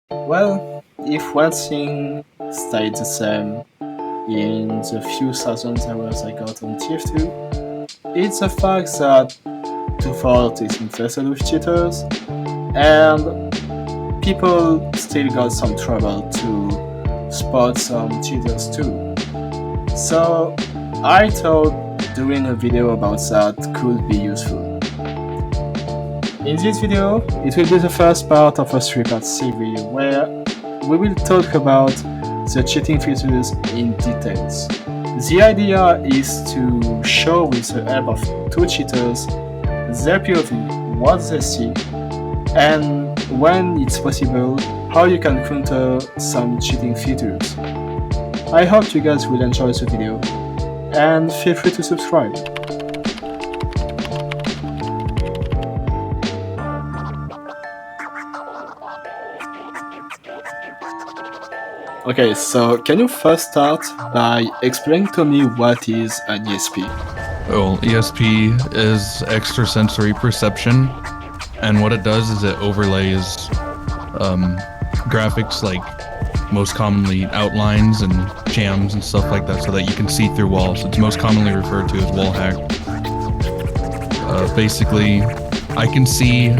Well, if one thing stayed the same in the few thousand hours I got on TF2, it's the fact that default is infested with cheaters, and people still got some trouble to spot some cheaters too. So I thought doing a video about that could be useful. In this video, it will be the first part of a 3-part series where we will talk about the cheating features in details. The idea is to show with the help of two cheaters their POV, what they see, and when it's possible, how you can counter some cheating features. I hope you guys will enjoy the video, and feel free to subscribe. Okay, so can you first start by explaining to me what is an ESP? Well, ESP is extrasensory perception, and what it does is it overlays graphics like most commonly outlines and jams and stuff like that so that you can see through walls. It's most commonly referred to as Wallhack. Basically, I can see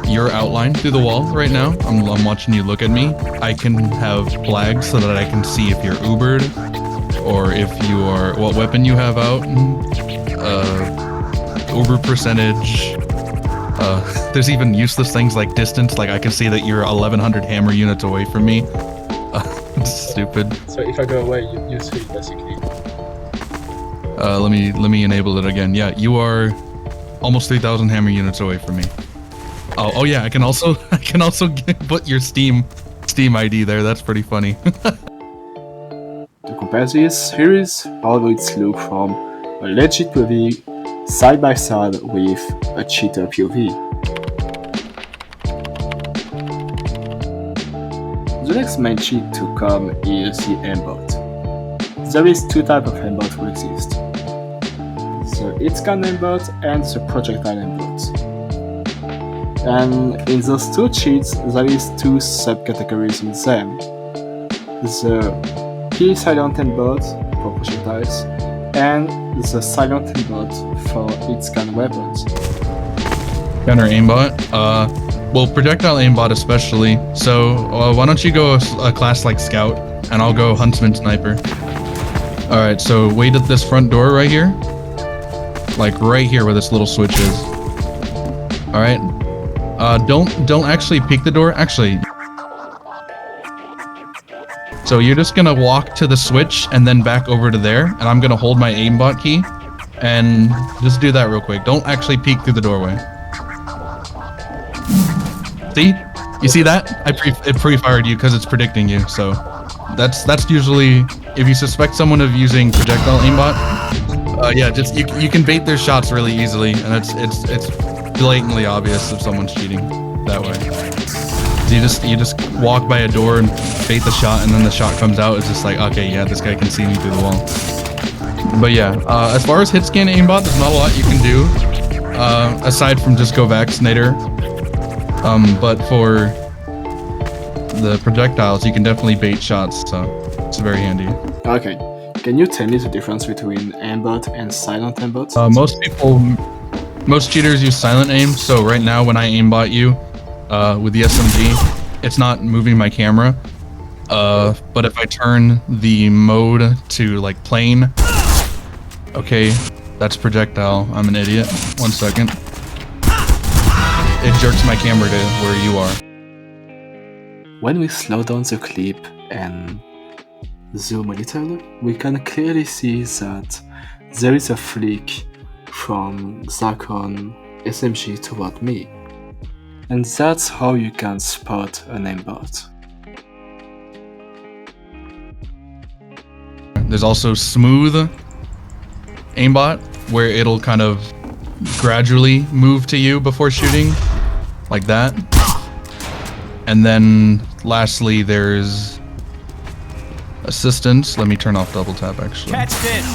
your outline through the wall right now. I'm watching you look at me. I can have flags so that I can see if you're Ubered or if you are, what weapon you have out, Uber percentage. There's even useless things like distance, like I can see that you're 1100 hammer units away from me. It's stupid. So if I go away, you see basically. Let me enable it again. Yeah, you are almost 3000 hammer units away from me. Oh yeah, I can also put your Steam ID there. That's pretty funny. To compare this, here is how it looks from a legit POV side by side with a cheater POV. The next main cheat to come is the Aimbot. There is two types of Aimbot who exist: the XarqOn Aimbot and the projectile Aimbot. And in those two cheats, there is two subcategories in them: the P silent Aimbot for projectiles and the silent Aimbot for its gun weapons. Counter aimbot. Well, projectile aimbot especially. So why don't you go a class like scout, and I'll go huntsman sniper. All right. So wait at this front door right here, like right here where this little switch is. All right. Don't actually peek the door. Actually. So you're just gonna walk to the switch and then back over to there, and I'm gonna hold my aimbot key, and just do that real quick. Don't actually peek through the doorway. See? You see that? It pre-fired you because it's predicting you. So that's usually, if you suspect someone of using projectile aimbot, yeah, just you can bait their shots really easily, and it's blatantly obvious if someone's cheating that way. So you just walk by a door and bait the shot, and then the shot comes out. It's just like, okay, yeah, this guy can see me through the wall. But yeah, as far as hit scan aimbot, there's not a lot you can do aside from just go vaccinator. But for the projectiles, you can definitely bait shots, so it's very handy. Okay, can you tell me the difference between aimbot and silent aimbot? Most cheaters use silent aim. So right now, when I aimbot you with the SMG, it's not moving my camera. But if I turn the mode to like plane, okay, that's projectile. I'm an idiot. 1 second. It jerks my camera to where you are. When we slow down the clip and zoom a little, we can clearly see that there is a flick from XarqOn SMG toward me. And that's how you can spot an aimbot. There's also smooth aimbot, where it'll kind of gradually move to you before shooting, like that. And then lastly, there's assistance. Let me turn off double tap actually. Catch this.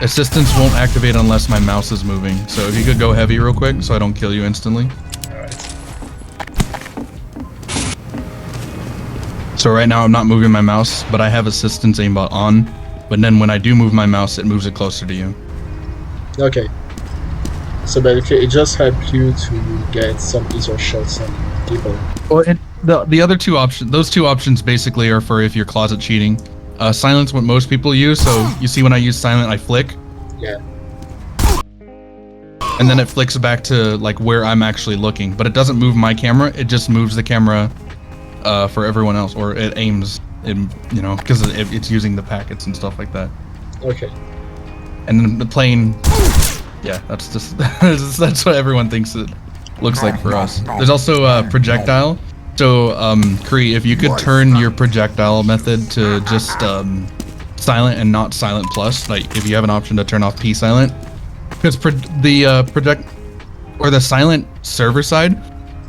Assistance won't activate unless my mouse is moving. So if you could go heavy real quick so I don't kill you instantly. So right now I'm not moving my mouse, but I have assistance aimbot on. But then when I do move my mouse, it moves it closer to you. Okay. So basically, it just helps you to get some easier shots on people. Well, the other two options, those two options basically are for if you're closet cheating. Silent's what most people use. So you see when I use silent, I flick. Yeah. And then it flicks back to like where I'm actually looking, but it doesn't move my camera. It just moves the camera for everyone else, or it aims in, you know, because it's using the packets and stuff like that. Okay. And then the plane, yeah, that's just that's what everyone thinks it looks like for us. There's also a projectile. So Krii, if you could turn your projectile method to just silent and not silent plus, like if you have an option to turn off P silent, because the silent server side,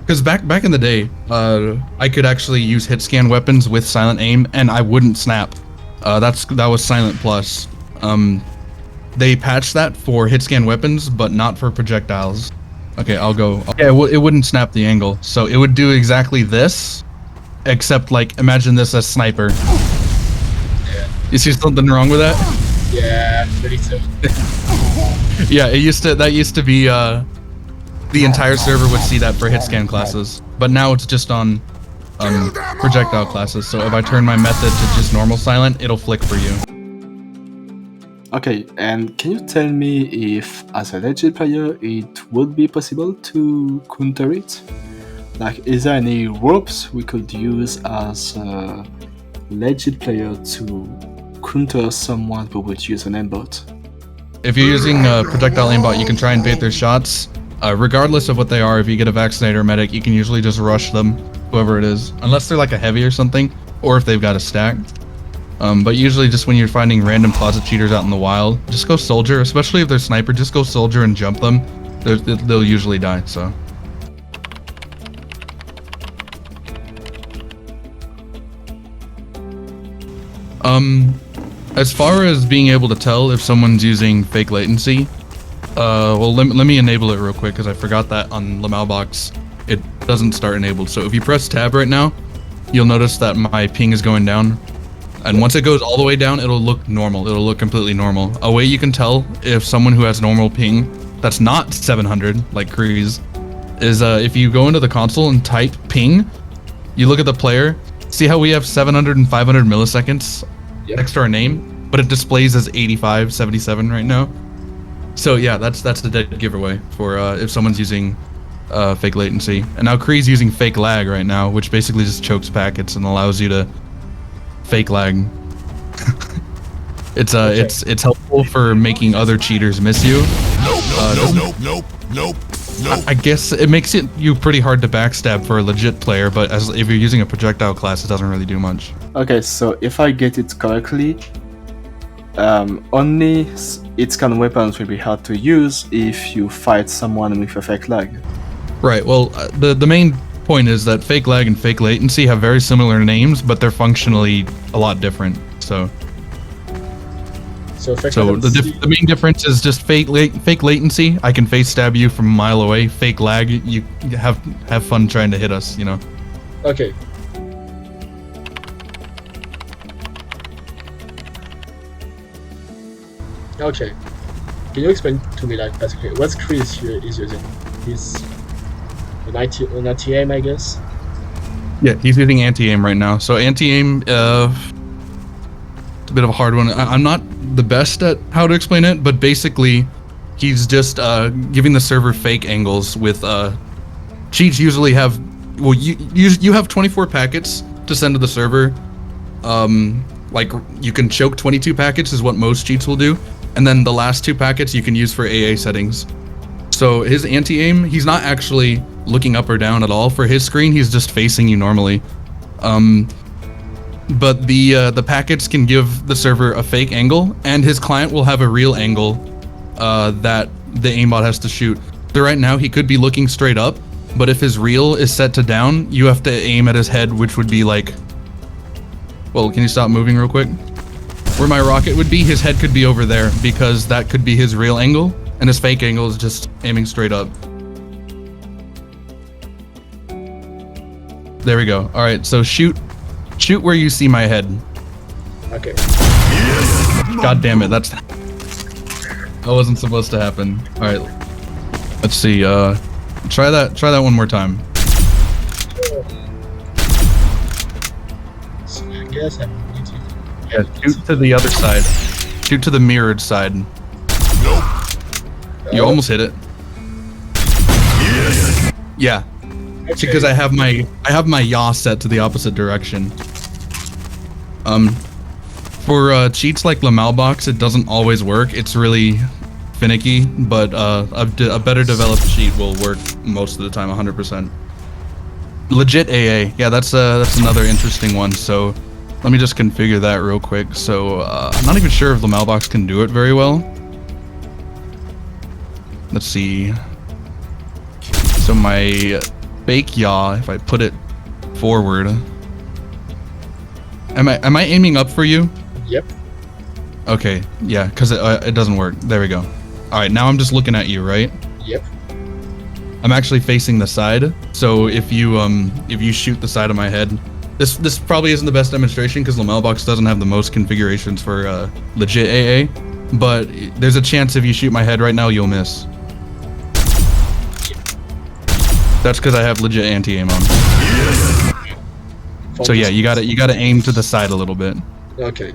because back in the day, I could actually use hit scan weapons with silent aim and I wouldn't snap. That was silent plus. They patched that for hit scan weapons, but not for projectiles. Okay, I'll go. Yeah, it wouldn't snap the angle, so it would do exactly this, except like imagine this as sniper. Yeah. You see something wrong with that? Yeah, pretty too. Yeah, that used to be the entire server would see that for hit scan classes, but now it's just on projectile classes. So if I turn my method to just normal silent, it'll flick for you. Okay, and can you tell me if, as a legit player, it would be possible to counter it? Like, is there any ropes we could use as a legit player to counter someone who would use an aimbot? If you're using a projectile aimbot, you can try and bait their shots. Regardless of what they are, if you get a vaccinator or medic, you can usually just rush them, whoever it is, unless they're like a heavy or something, or if they've got a stack. But usually just when you're finding random closet cheaters out in the wild, just go soldier, especially if they're sniper, just go soldier and jump them. They'll usually die, so. As far as being able to tell if someone's using fake latency, well, let me enable it real quick because I forgot that on Lamalbox. It doesn't start enabled. So if you press tab right now, you'll notice that my ping is going down. And once it goes all the way down, it'll look normal. It'll look completely normal. A way you can tell if someone who has normal ping that's not 700, like Krii's, is if you go into the console and type ping, you look at the player, see how we have 700 and 500 milliseconds next to our name, but it displays as 85, 77 right now. So yeah, that's the dead giveaway for if someone's using fake latency. And now Krii's using fake lag right now, which basically just chokes packets and allows you to fake lag. It's helpful for making other cheaters miss you. Nope. I guess it makes you pretty hard to backstab for a legit player, but if you're using a projectile class, it doesn't really do much. Okay, so if I get it correctly, only its kind of weapons will be hard to use if you fight someone with a fake lag. Right, well, the main point is that fake lag and fake latency have very similar names, but they're functionally a lot different, so the main difference is just fake latency. I can face stab you from a mile away. Fake lag, you have fun trying to hit us, you know. Okay. Okay. Can you explain to me, like, basically what Krii is using? He's an anti-aim, I guess. Yeah, he's using anti-aim right now. So anti-aim, it's a bit of a hard one. I'm not the best at how to explain it, but basically, he's just giving the server fake angles with cheats. Usually have, well, you have 24 packets to send to the server. Like you can choke 22 packets is what most cheats will do, and then the last 2 packets you can use for AA settings. So his anti-aim, he's not actually looking up or down at all. For his screen, he's just facing you normally. But the packets can give the server a fake angle, and his client will have a real angle that the aimbot has to shoot. So right now, he could be looking straight up, but if his real is set to down, you have to aim at his head, which would be like... Well, can you stop moving real quick? Where my rocket would be, his head could be over there, because that could be his real angle, and his fake angle is just aiming straight up. There we go. All right, so shoot Shoot where you see my head. Okay. God damn it, that wasn't supposed to happen. Alright. Let's see, try that one more time. So I guess I need to... Yeah, shoot to the other side. Shoot to the mirrored side. You almost hit it. Yeah. It's because I have my yaw set to the opposite direction. For cheats like Lamalbox, it doesn't always work. It's really finicky, but a better developed cheat will work most of the time, 100%. Legit AA, yeah, that's another interesting one. So let me just configure that real quick. So I'm not even sure if Lamalbox can do it very well. Let's see. So my fake yaw, if I put it forward, am I aiming up for you? Yep. Okay, yeah, because it doesn't work. There we go. All right, now I'm just looking at you, right? Yep. I'm actually facing the side. So if you shoot the side of my head, this probably isn't the best demonstration because Lamalbox doesn't have the most configurations for legit AA. But there's a chance if you shoot my head right now, you'll miss. That's because I have legit anti-aim on. So yeah, you gotta aim to the side a little bit. Okay.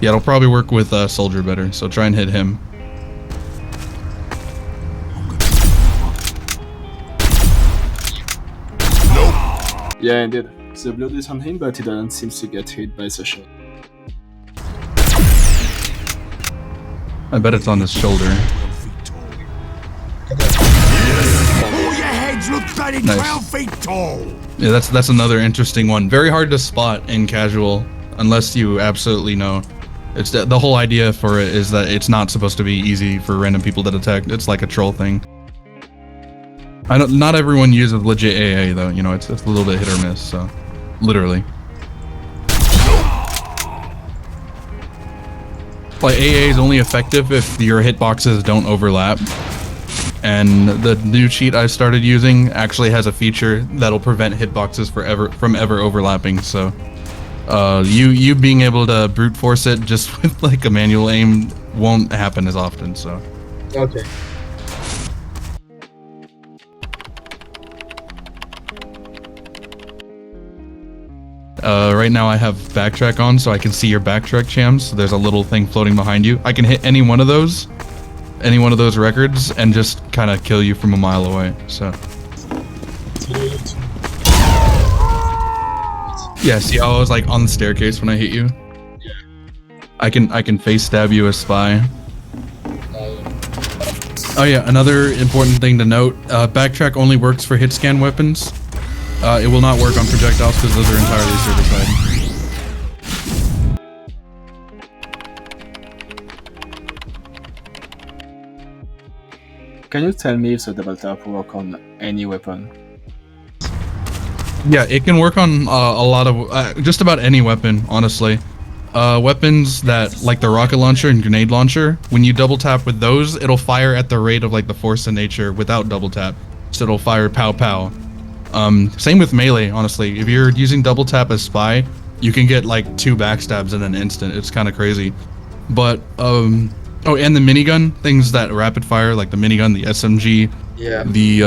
Yeah, it'll probably work with Soldier better. So try and hit him. Yeah, indeed. The blood is on him, but he doesn't seem to get hit by the shot. I bet it's on his shoulder. Nice. Yeah, that's another interesting one. Very hard to spot in casual unless you absolutely know. It's the whole idea for it is that it's not supposed to be easy for random people to detect. It's like a troll thing. Not everyone uses legit AA though. You know, it's a little bit hit or miss. So, literally. Like AA is only effective if your hitboxes don't overlap. And the new cheat I started using actually has a feature that'll prevent hitboxes from ever overlapping. So, you being able to brute force it just with like a manual aim won't happen as often. So. Okay. Right now I have Backtrack on, so I can see your Backtrack chams. So there's a little thing floating behind you. I can hit any one of those records, and just kind of kill you from a mile away. So. Yeah, see how I was like on the staircase when I hit you? Yeah. I can face stab you as spy. Oh yeah, another important thing to note, Backtrack only works for hit scan weapons. It will not work on projectiles because those are entirely server side. Can you tell me if the Doubletap will work on any weapon? Yeah, it can work on a lot of, just about any weapon, honestly. Weapons that, like the rocket launcher and grenade launcher, when you double tap with those, it'll fire at the rate of like the force of nature without double tap. So it'll fire pow pow. Same with melee, honestly. If you're using double tap as spy, you can get like 2 backstabs in an instant. It's kind of crazy. But, oh, and the minigun, things that rapid fire, like the minigun, the SMG, yeah, the,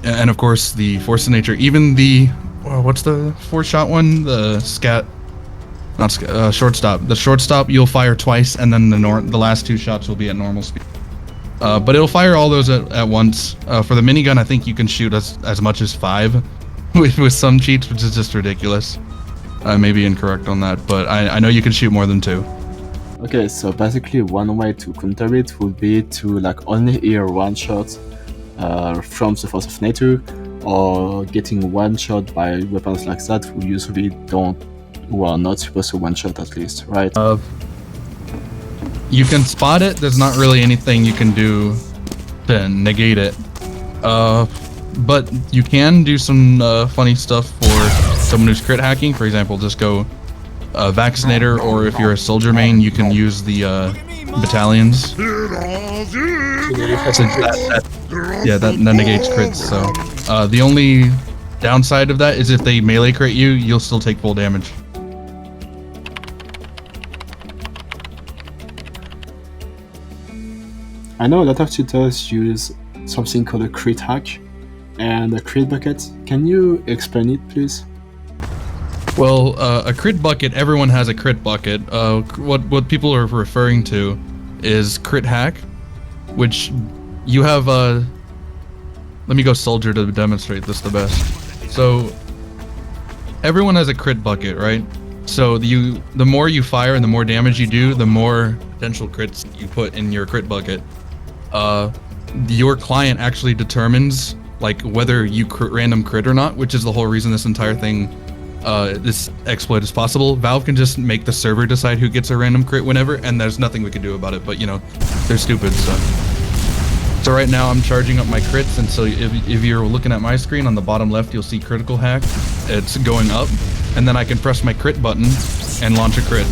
and of course the force of nature, even the, what's the 4-shot one? The shortstop. The shortstop, you'll fire twice, and then the last 2 shots will be at normal speed. But it'll fire all those at once. For the minigun, I think you can shoot as much as 5 with some cheats, which is just ridiculous. I may be incorrect on that, but I know you can shoot more than 2. Okay, so basically one way to counter it would be to like only hear 1 shot from the force of nature, or getting 1 shot by weapons like that who are not supposed to 1 shot at least, right? You can spot it. There's not really anything you can do to negate it. But you can do some funny stuff for someone who's crit hacking. For example, just go Vaccinator, or if you're a soldier main, you can use the battalions. So that negates crits. So the only downside of that is if they melee crit you, you'll still take full damage. I know a lot of cheaters use something called a crit hack and a crit bucket. Can you explain it, please? Well, a crit bucket, everyone has a crit bucket. What people are referring to is crit hack, which you have, let me go soldier to demonstrate this the best. So, everyone has a crit bucket, right? So the more you fire and the more damage you do, the more potential crits you put in your crit bucket. Your client actually determines like whether you random crit or not, which is the whole reason this entire thing, this exploit is possible. Valve can just make the server decide who gets a random crit whenever, and there's nothing we can do about it, but you know, they're stupid, so right now I'm charging up my crits, and so if you're looking at my screen on the bottom left, you'll see critical hack. It's going up, and then I can press my crit button and launch a crit.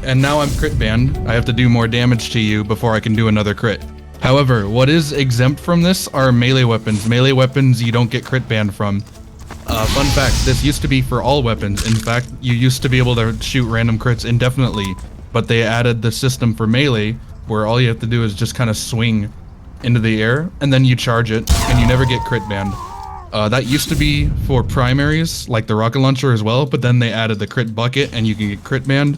And now I'm crit banned. I have to do more damage to you before I can do another crit. However, what is exempt from this are melee weapons. Melee weapons you don't get crit banned from. Fun fact, this used to be for all weapons. In fact, you used to be able to shoot random crits indefinitely, but they added the system for melee where all you have to do is just kind of swing into the air and then you charge it and you never get crit banned. That used to be for primaries like the rocket launcher as well, but then they added the crit bucket and you can get crit banned.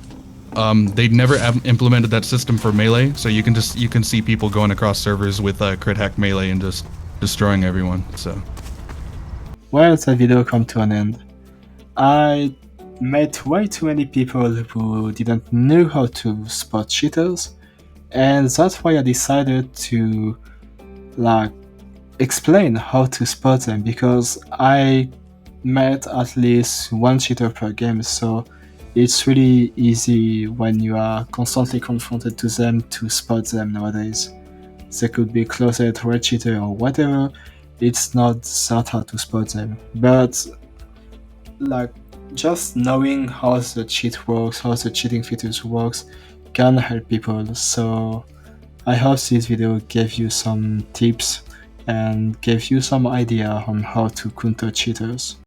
They never implemented that system for melee, so you can see people going across servers with crit hack melee and just destroying everyone. So, Well, the video come to an end. I met way too many people who didn't know how to spot cheaters, and that's why I decided to explain how to spot them, because I met at least one cheater per game, so it's really easy when you are constantly confronted to them to spot them nowadays. They could be closet, red cheater or whatever. It's not that hard to spot them. But just knowing how the cheat works, how the cheating features works, can help people. So I hope this video gave you some tips and gave you some idea on how to counter cheaters.